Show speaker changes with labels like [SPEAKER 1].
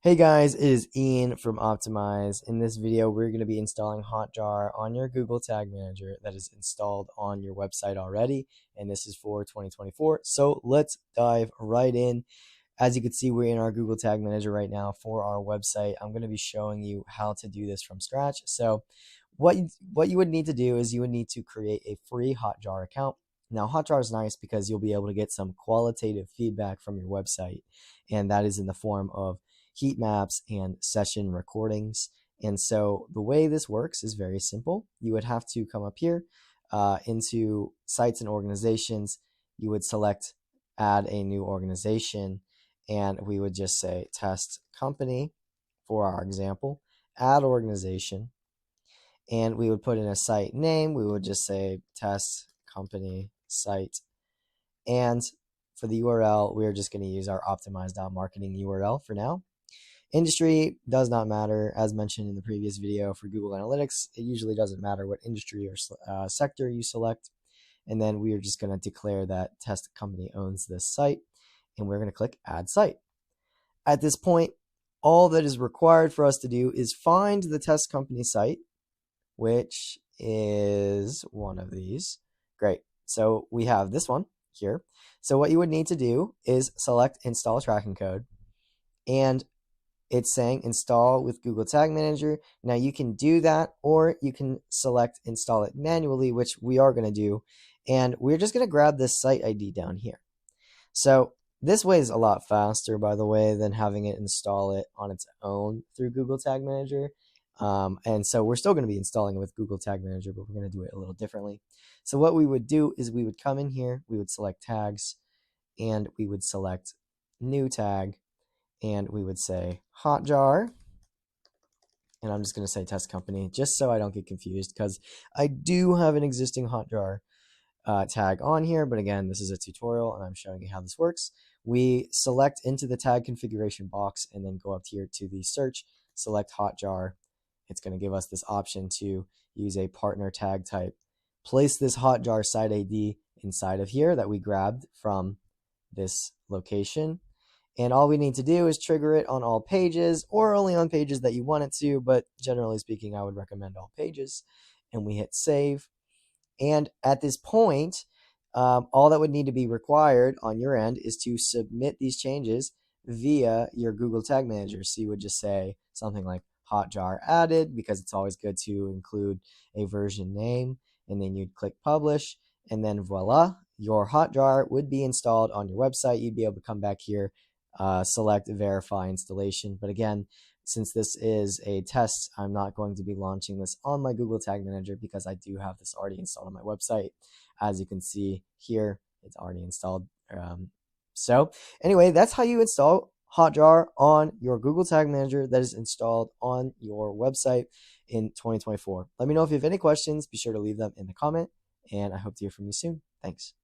[SPEAKER 1] Hey guys, it is Ian from Optimize. In this video, we're going to be installing Hotjar on your Google Tag Manager that is installed on your website already, and this is for 2024. So let's dive right in. As you can see, we're in our Google Tag Manager right now for our website. I'm going to be showing you how to do this from scratch. So what you would need to do is you would need to create a free Hotjar account. Now, Hotjar is nice because you'll be able to get some qualitative feedback from your website, and that is in the form of heat maps and session recordings. And so the way this works is very simple. You would have to come up here into sites and organizations. You would select add a new organization, and we would just say test company for our example, add organization, and we would put in a site name. We would just say test company site, and for the URL, we're just going to use our optimize.marketing URL for now. Industry does not matter. As mentioned in the previous video for Google Analytics, it usually doesn't matter what industry or sector you select. And then we are just going to declare that test company owns this site, and we're going to click add site. At this point, all that is required for us to do is find the test company site, which is one of these. Great. So we have this one here. So what you would need to do is select install tracking code, and it's saying install with Google Tag Manager. Now you can do that, or you can select install it manually, which we are going to do. And we're just going to grab this site ID down here. So this way is a lot faster, by the way, than having it install it on its own through Google Tag Manager. And so we're still going to be installing it with Google Tag Manager, but we're going to do it a little differently. So what we would do is we would come in here, we would select tags, and we would select new tag, and we would say Hotjar, and I'm just going to say test company just so I don't get confused, because I do have an existing Hotjar tag on here, but again, this is a tutorial and I'm showing you how this works. We select into the tag configuration box and then go up here to the search, select Hotjar. It's going to give us this option to use a partner tag type. Place this Hotjar site ID inside of here that we grabbed from this location. And all we need to do is trigger it on all pages, or only on pages that you want it to, but generally speaking, I would recommend all pages. And we hit save. And at this point, all that would need to be required on your end is to submit these changes via your Google Tag Manager. So you would just say something like Hotjar added, because it's always good to include a version name, and then you'd click publish, and then voila, your Hotjar would be installed on your website. You'd be able to come back here, select verify installation. But again, since this is a test, I'm not going to be launching this on my Google Tag Manager because I do have this already installed on my website. As you can see here, it's already installed. So anyway, that's how you install Hotjar on your Google Tag Manager that is installed on your website in 2024. Let me know if you have any questions. Be sure to leave them in the comment, and I hope to hear from you soon. Thanks.